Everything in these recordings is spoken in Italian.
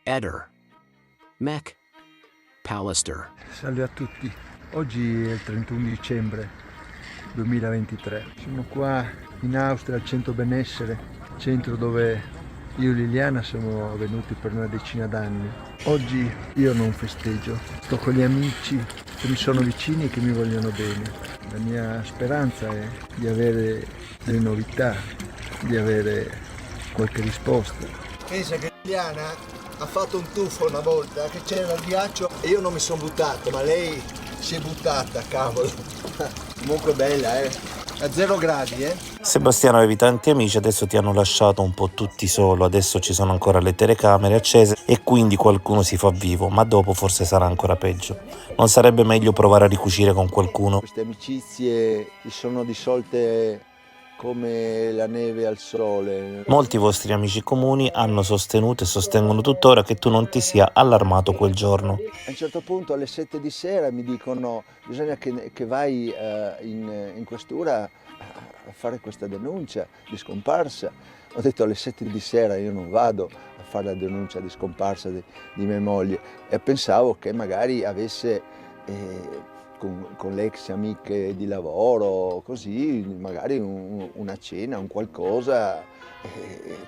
Eder, Mek, Pallister. Salve a tutti, oggi è il 31 dicembre 2023. Siamo qua in Austria al centro benessere, centro dove io e Liliana siamo venuti per una decina d'anni. Oggi io non festeggio, sto con gli amici che mi sono vicini e che mi vogliono bene. La mia speranza è di avere delle novità, di avere qualche risposta. Pensa che Liliana ha fatto un tuffo una volta, che c'era il ghiaccio e io non mi sono buttato, ma lei si è buttata, cavolo. Comunque bella, a 0 gradi, Sebastiano, avevi tanti amici, adesso ti hanno lasciato un po' tutti solo, adesso ci sono ancora le telecamere accese e quindi qualcuno si fa vivo, ma dopo forse sarà ancora peggio. Non sarebbe meglio provare a ricucire con qualcuno? Queste amicizie si sono dissolte come la neve al sole. Molti vostri amici comuni hanno sostenuto e sostengono tuttora che tu non ti sia allarmato quel giorno. A un certo punto alle 7 di sera mi dicono bisogna che vai in questura a fare questa denuncia di scomparsa. Ho detto alle 7 di sera io non vado a fare la denuncia di scomparsa di mia moglie e pensavo che magari avesse con le ex amiche di lavoro, così magari una cena, un qualcosa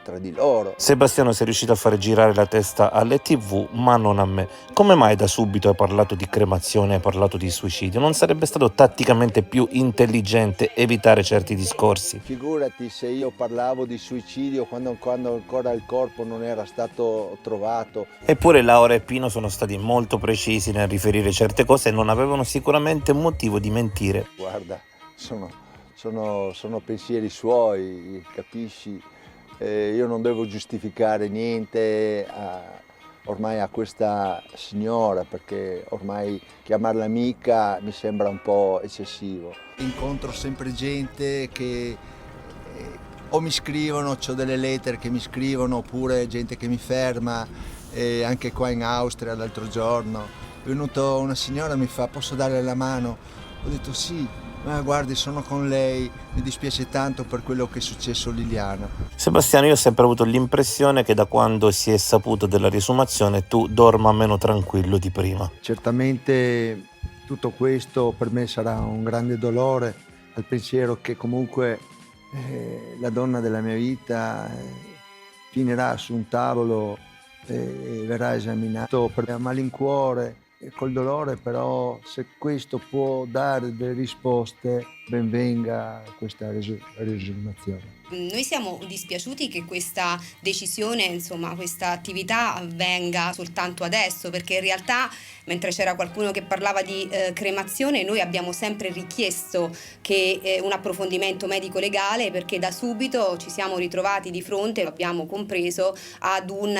tra di loro. Sebastiano, sei riuscito a fare girare la testa alle TV, ma non a me. Come mai da subito hai parlato di cremazione, hai parlato di suicidio? Non sarebbe stato tatticamente più intelligente evitare certi discorsi? Figurati se io parlavo di suicidio quando ancora il corpo non era stato trovato. Eppure Laura e Pino sono stati molto precisi nel riferire certe cose e non avevano sicuramente un motivo di mentire. Guarda, sono pensieri suoi, capisci? Io non devo giustificare niente ormai a questa signora, perché ormai chiamarla amica mi sembra un po' eccessivo. Incontro sempre gente che o mi scrivono, ho delle lettere che mi scrivono, oppure gente che mi ferma, anche qua in Austria l'altro giorno. È venuta una signora, mi fa: posso darle la mano? Ho detto sì. Ma guardi, sono con lei, mi dispiace tanto per quello che è successo a Liliana. Sebastiano, io ho sempre avuto l'impressione che da quando si è saputo della riesumazione tu dorma meno tranquillo di prima. Certamente tutto questo per me sarà un grande dolore al pensiero che comunque la donna della mia vita finirà su un tavolo e verrà esaminato per a malincuore. E col dolore, però, se questo può dare delle risposte, ben venga questa riesumazione. Noi siamo dispiaciuti che questa decisione, insomma, questa attività avvenga soltanto adesso, perché in realtà, mentre c'era qualcuno che parlava di cremazione, noi abbiamo sempre richiesto che un approfondimento medico-legale, perché da subito ci siamo ritrovati di fronte, lo abbiamo compreso, ad un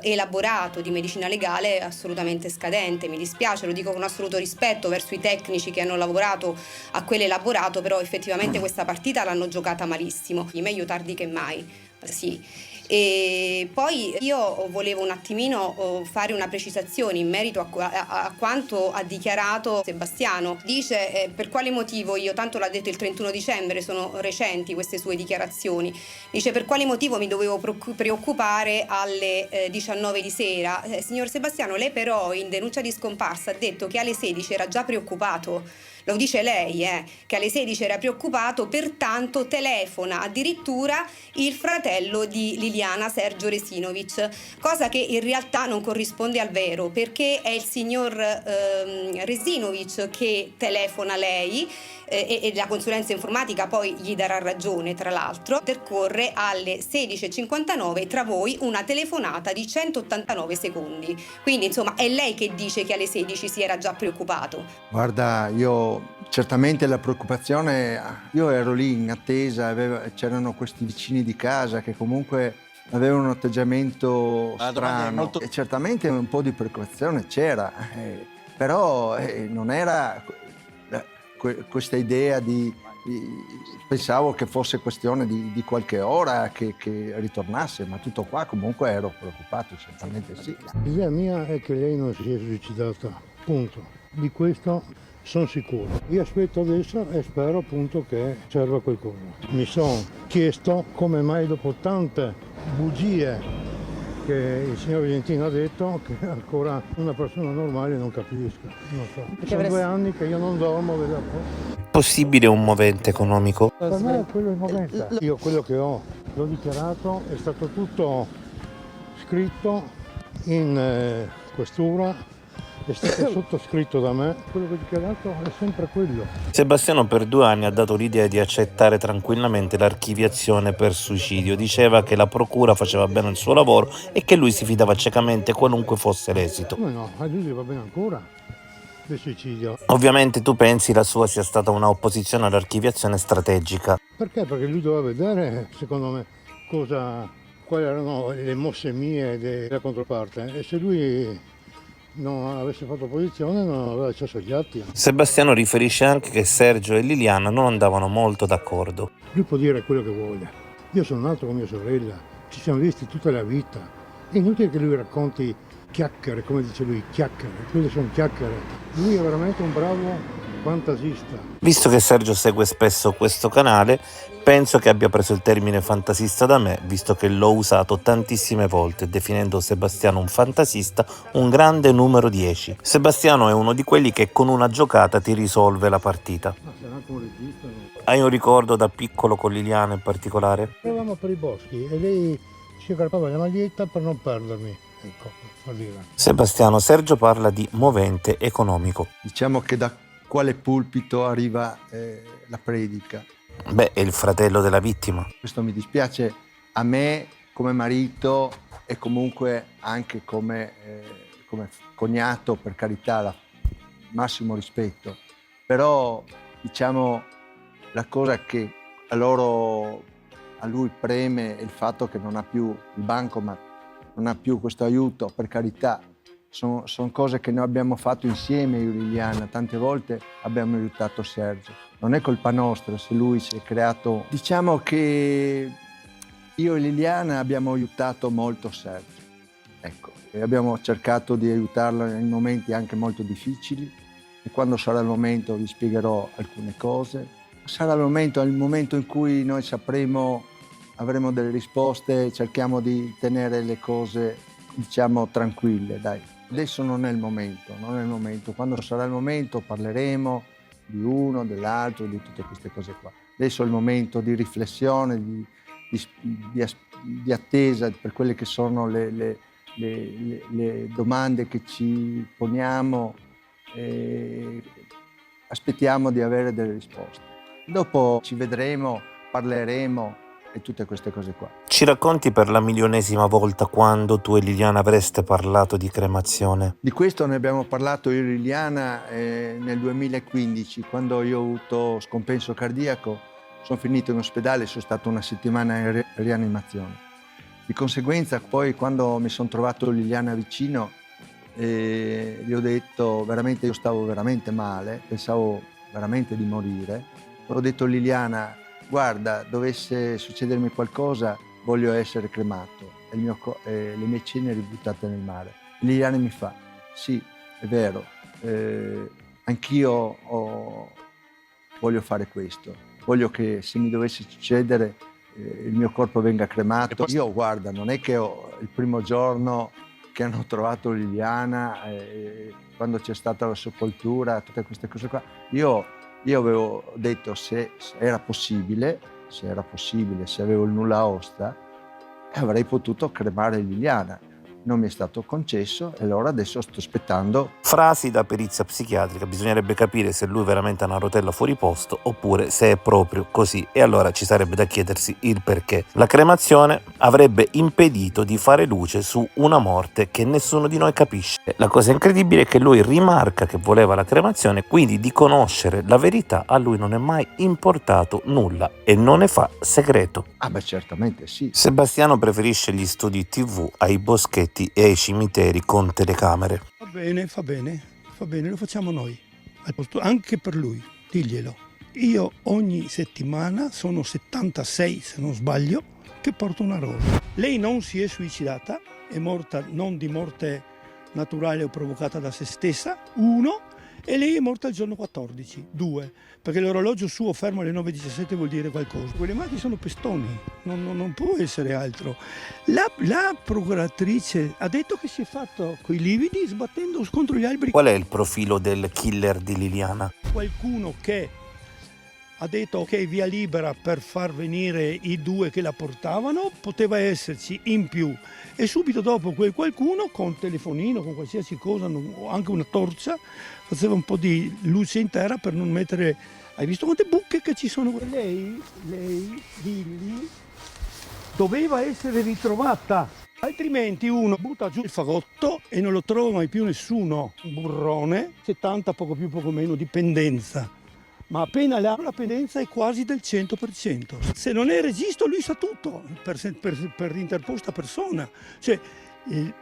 elaborato di medicina legale assolutamente scadente. Mi dispiace, lo dico con assoluto rispetto verso i tecnici che hanno lavorato a quell'elaborato, però effettivamente questa partita l'hanno giocata malissimo. Meglio tardi che mai, sì. E poi io volevo un attimino fare una precisazione in merito a quanto ha dichiarato Sebastiano. Dice per quale motivo io, tanto l'ha detto il 31 dicembre, sono recenti queste sue dichiarazioni, dice per quale motivo mi dovevo preoccupare alle 19 di sera. Signor Sebastiano, lei però in denuncia di scomparsa ha detto che alle 16 era già preoccupato. Lo dice lei, che alle 16 era preoccupato, pertanto telefona addirittura il fratello di Liliana, Sergio Resinovic, cosa che in realtà non corrisponde al vero, perché è il signor Resinovic che telefona lei e la consulenza informatica poi gli darà ragione, tra l'altro. Intercorre alle 16:59 tra voi una telefonata di 189 secondi. Quindi insomma è lei che dice che alle 16 si era già preoccupato. Guarda, io certamente la preoccupazione, io ero lì in attesa, c'erano questi vicini di casa che comunque avevano un atteggiamento strano e certamente un po' di preoccupazione c'era, però non era questa idea pensavo che fosse questione di qualche ora che ritornasse, ma tutto qua comunque ero preoccupato, certamente sì. L'idea mia è che lei non si è suicidata, punto. Di questo sono sicuro. Io aspetto adesso e spero appunto che serva qualcosa. Mi sono chiesto come mai dopo tante bugie che il signor Vientino ha detto che ancora una persona normale non capisca. Non so. Sono 2 anni che io non dormo. Possibile un movente economico? Per me quello è il movente. Io quello che l'ho dichiarato, è stato tutto scritto in questura, è stato sottoscritto da me, quello che ho dichiarato è sempre quello. Sebastiano per 2 anni ha dato l'idea di accettare tranquillamente l'archiviazione per suicidio, diceva che la procura faceva bene il suo lavoro e che lui si fidava ciecamente qualunque fosse l'esito. Come no, a lui va bene ancora del suicidio. Ovviamente tu pensi la sua sia stata una opposizione all'archiviazione strategica. Perché? Perché lui doveva vedere, secondo me, quali erano le mosse mie e della controparte, e se lui non avesse fatto opposizione non aveva accesso agli atti. Sebastiano riferisce anche che Sergio e Liliana non andavano molto d'accordo. Lui può dire quello che vuole. Io sono nato con mia sorella, ci siamo visti tutta la vita. È inutile che lui racconti chiacchiere, come dice lui, chiacchiere. Quelle sono chiacchiere. Lui è veramente un bravo fantasista. Visto che Sergio segue spesso questo canale, penso che abbia preso il termine fantasista da me, visto che l'ho usato tantissime volte, definendo Sebastiano un fantasista, un grande numero 10. Sebastiano è uno di quelli che con una giocata ti risolve la partita. Ma sarà anche un regista, no? Hai un ricordo da piccolo con Liliana in particolare? Eravamo per i boschi e lei si aggrappava la maglietta per non perdermi. Ecco, per dire. Sebastiano, Sergio parla di movente economico. Diciamo che da quale pulpito arriva la predica. Beh, è il fratello della vittima. Questo mi dispiace a me come marito e comunque anche come cognato, per carità, massimo rispetto. Però diciamo la cosa che a lui preme è il fatto che non ha più il bancomat, non ha più questo aiuto, per carità. Sono cose che noi abbiamo fatto insieme, io e Liliana, tante volte abbiamo aiutato Sergio. Non è colpa nostra se lui si è creato. Diciamo che io e Liliana abbiamo aiutato molto Sergio, ecco, e abbiamo cercato di aiutarlo in momenti anche molto difficili, e quando sarà il momento vi spiegherò alcune cose. Sarà il momento in cui noi avremo delle risposte, cerchiamo di tenere le cose, diciamo, tranquille, dai. Adesso non è il momento. Quando sarà il momento parleremo di uno, dell'altro, di tutte queste cose qua. Adesso è il momento di riflessione, di attesa per quelle che sono le domande che ci poniamo, e aspettiamo di avere delle risposte. Dopo ci vedremo, parleremo e tutte queste cose qua. Ci racconti per la milionesima volta quando tu e Liliana avreste parlato di cremazione? Di questo ne abbiamo parlato io e Liliana nel 2015, quando io ho avuto scompenso cardiaco, sono finito in ospedale, sono stato 1 settimana in rianimazione. Di conseguenza poi quando mi sono trovato Liliana vicino, gli ho detto, veramente io stavo veramente male, pensavo veramente di morire, ho detto Liliana, guarda, dovesse succedermi qualcosa, voglio essere cremato e le mie ceneri buttate nel mare. Liliana mi fa, sì, è vero, anch'io voglio fare questo, voglio che se mi dovesse succedere il mio corpo venga cremato. Io, guarda, non è che il primo giorno che hanno trovato Liliana, quando c'è stata la sepoltura, tutte queste cose qua, io avevo detto se era possibile, se avevo il nulla osta, avrei potuto cremare Liliana. Non mi è stato concesso e allora adesso sto aspettando. Frasi da perizia psichiatrica, bisognerebbe capire se lui veramente ha una rotella fuori posto oppure se è proprio così, e allora ci sarebbe da chiedersi il perché. La cremazione avrebbe impedito di fare luce su una morte che nessuno di noi capisce. La cosa incredibile è che lui rimarca che voleva la cremazione, quindi di conoscere la verità a lui non è mai importato nulla e non ne fa segreto. Ah beh, certamente sì. Sebastiano preferisce gli studi TV ai boschetti e ai cimiteri con telecamere. Va bene, lo facciamo noi, anche per lui, diglielo. Io ogni settimana, sono 76 se non sbaglio, che porto una rosa. Lei non si è suicidata, è morta non di morte naturale o provocata da se stessa, 1, e lei è morta il giorno 14, 2, perché l'orologio suo fermo alle 9:17 vuol dire qualcosa. Quelle macchine sono pestoni, non può essere altro. La procuratrice ha detto che si è fatto coi lividi sbattendo contro gli alberi. Qual è il profilo del killer di Liliana? Qualcuno che ha detto che è via libera per far venire i 2 che la portavano, poteva esserci in più. E subito dopo quel qualcuno, con telefonino, con qualsiasi cosa, anche una torcia, faceva un po' di luce in terra per non mettere... Hai visto quante buche che ci sono? Lei, Lilli, doveva essere ritrovata. Altrimenti uno butta giù il fagotto e non lo trova mai più nessuno. Un burrone, 70, poco più, poco meno, dipendenza. Ma appena la pendenza è quasi del 100%. Se non è registro lui sa tutto, per interposta persona. Cioè,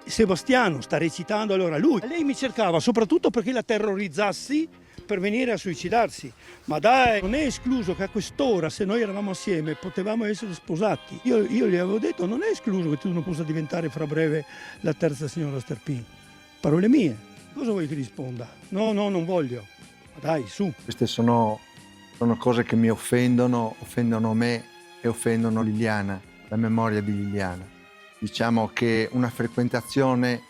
Sebastiano sta recitando allora lui. Lei mi cercava soprattutto perché la terrorizzassi per venire a suicidarsi. Ma dai, non è escluso che a quest'ora, se noi eravamo assieme, potevamo essere sposati. Io gli avevo detto, non è escluso che tu non possa diventare fra breve la terza signora Sterpin. Parole mie. Cosa vuoi che risponda? No, non voglio. Dai, su. Queste sono cose che mi offendono me e offendono Liliana, la memoria di Liliana. Diciamo che una frequentazione,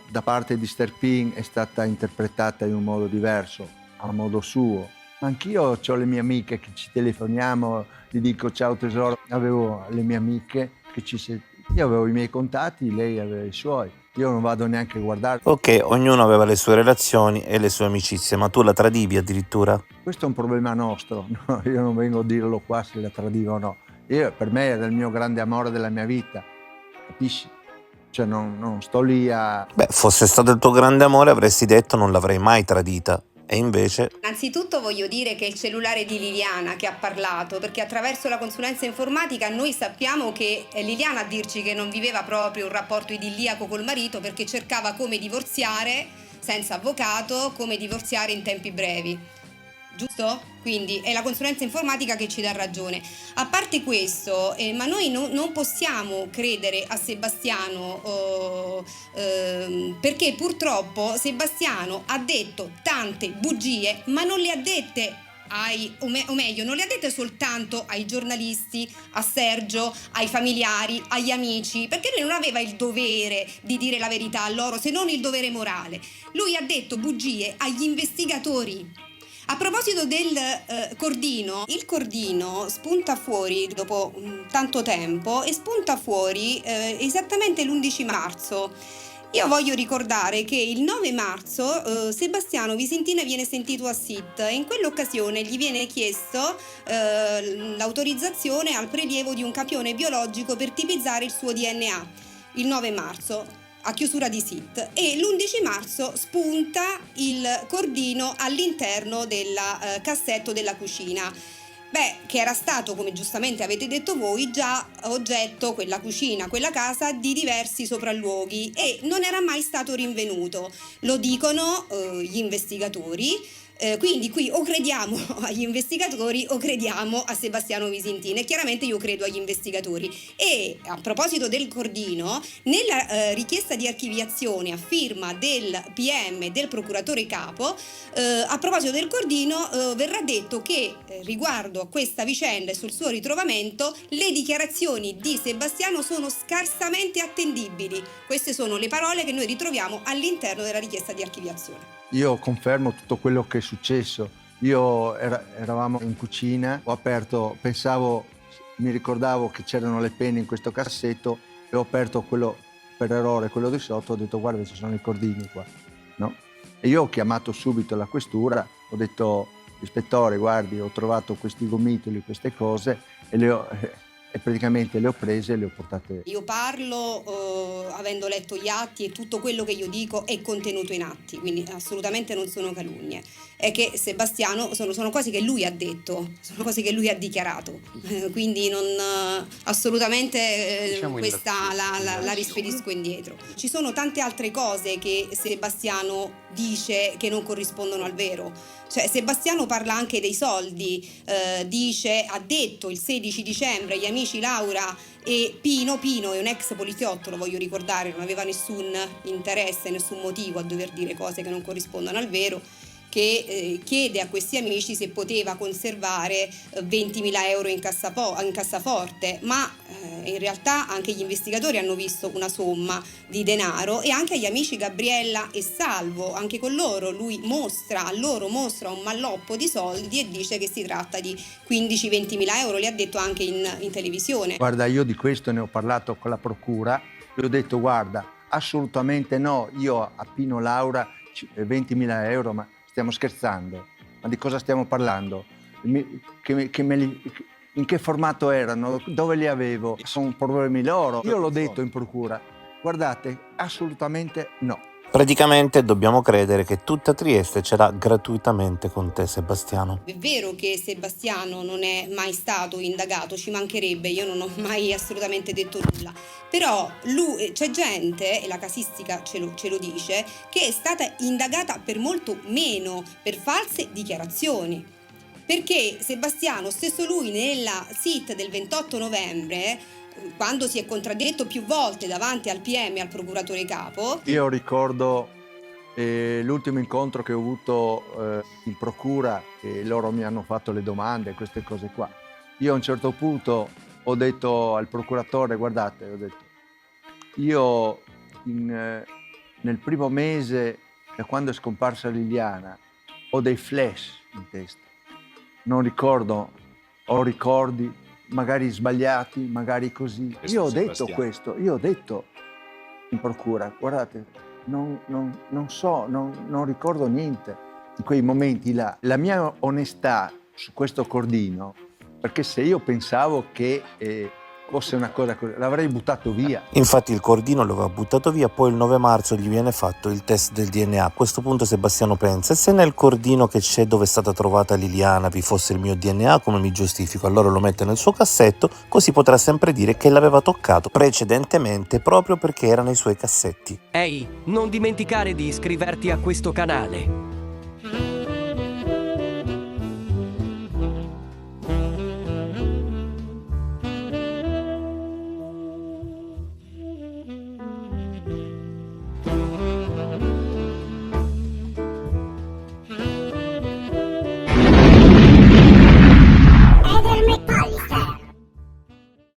da parte di Sterpin è stata interpretata in un modo diverso, a modo suo. Anch'io ho le mie amiche che ci telefoniamo, gli dico ciao tesoro, avevo le mie amiche io avevo i miei contatti, lei aveva i suoi. Io non vado neanche a guardare. Ok, ognuno aveva le sue relazioni e le sue amicizie, ma tu la tradivi addirittura? Questo è un problema nostro, no? Io non vengo a dirlo qua se la tradivo o no. Per me era il mio grande amore della mia vita, capisci? Cioè non sto lì a... Beh, fosse stato il tuo grande amore avresti detto non l'avrei mai tradita. E invece... Innanzitutto voglio dire che è il cellulare di Liliana che ha parlato, perché attraverso la consulenza informatica noi sappiamo che è Liliana a dirci che non viveva proprio un rapporto idilliaco col marito perché cercava come divorziare senza avvocato, come divorziare in tempi brevi. Giusto? Quindi è la consulenza informatica che ci dà ragione. A parte questo, ma noi non possiamo credere a Sebastiano perché purtroppo Sebastiano ha detto tante bugie, ma non le ha dette o meglio, non le ha dette soltanto ai giornalisti, a Sergio, ai familiari, agli amici, perché lui non aveva il dovere di dire la verità a loro, se non il dovere morale. Lui ha detto bugie agli investigatori. A proposito del cordino, il cordino spunta fuori dopo tanto tempo e spunta fuori esattamente l'11 marzo. Io voglio ricordare che il 9 marzo Sebastiano Visintina viene sentito a SIT e in quell'occasione gli viene chiesto l'autorizzazione al prelievo di un campione biologico per tipizzare il suo DNA. Il 9 marzo. A chiusura di SIT e l'11 marzo spunta il cordino all'interno del cassetto della cucina. Che era stato, come giustamente avete detto voi, già oggetto quella cucina, quella casa di diversi sopralluoghi e non era mai stato rinvenuto. Lo dicono gli investigatori. Quindi qui o crediamo agli investigatori o crediamo a Sebastiano Visintin e chiaramente io credo agli investigatori. E a proposito del cordino, nella richiesta di archiviazione a firma del PM del procuratore capo, a proposito del cordino verrà detto che riguardo a questa vicenda e sul suo ritrovamento le dichiarazioni di Sebastiano sono scarsamente attendibili. Queste sono le parole che noi ritroviamo all'interno della richiesta di archiviazione. Io confermo tutto quello che è successo. Eravamo in cucina, ho aperto, mi ricordavo che c'erano le penne in questo cassetto e ho aperto quello per errore, quello di sotto, ho detto guarda ci sono i cordini qua, no? E io ho chiamato subito la questura, ho detto ispettore guardi ho trovato questi gomitoli, queste cose e praticamente le ho prese e le ho portate. Io parlo avendo letto gli atti e tutto quello che io dico è contenuto in atti, quindi assolutamente non sono calunnie. È che Sebastiano sono cose che lui ha detto, sono cose che lui ha dichiarato, quindi non assolutamente questa la rispedisco indietro. Ci sono tante altre cose che Sebastiano dice che non corrispondono al vero. Cioè Sebastiano parla anche dei soldi, ha detto il 16 dicembre agli amici Laura e Pino è un ex poliziotto, lo voglio ricordare, non aveva nessun interesse, nessun motivo a dover dire cose che non corrispondono al vero, che chiede a questi amici se poteva conservare 20.000 euro in cassaforte, ma in realtà anche gli investigatori hanno visto una somma di denaro, e anche agli amici Gabriella e Salvo, anche con loro lui mostra un malloppo di soldi e dice che si tratta di 15-20.000 euro, le ha detto anche in televisione. Guarda, io di questo ne ho parlato con la procura, gli ho detto guarda, assolutamente no, io a Pino Laura 20.000 euro, ma stiamo scherzando? Ma di cosa stiamo parlando? In che formato erano? Dove li avevo? Sono problemi loro. Io l'ho detto in procura, guardate, assolutamente no. Praticamente dobbiamo credere che tutta Trieste ce l'ha gratuitamente con te, Sebastiano. È vero che Sebastiano non è mai stato indagato, ci mancherebbe, io non ho mai assolutamente detto nulla, però c'è gente, e la casistica ce lo dice, che è stata indagata per molto meno, per false dichiarazioni. Perché Sebastiano, stesso lui nella SIT del 28 novembre, quando si è contraddetto più volte davanti al PM e al procuratore capo. Io ricordo l'ultimo incontro che ho avuto in procura, e loro mi hanno fatto le domande, queste cose qua. Io a un certo punto ho detto al procuratore, guardate, ho detto, io nel primo mese, da quando è scomparsa Liliana, ho dei flash in testa. Non ricordo, ho ricordi magari sbagliati, magari così. Io ho detto questo, io ho detto in procura, guardate, non ricordo niente in quei momenti là. La mia onestà su questo cordino, perché se io pensavo che fosse una cosa così, l'avrei buttato via. Infatti il cordino lo aveva buttato via, poi il 9 marzo gli viene fatto il test del DNA. A questo punto Sebastiano pensa: se nel cordino che c'è dove è stata trovata Liliana vi fosse il mio DNA, come mi giustifico? Allora lo mette nel suo cassetto, così potrà sempre dire che l'aveva toccato precedentemente proprio perché era nei suoi cassetti. Ehi, non dimenticare di iscriverti a questo canale.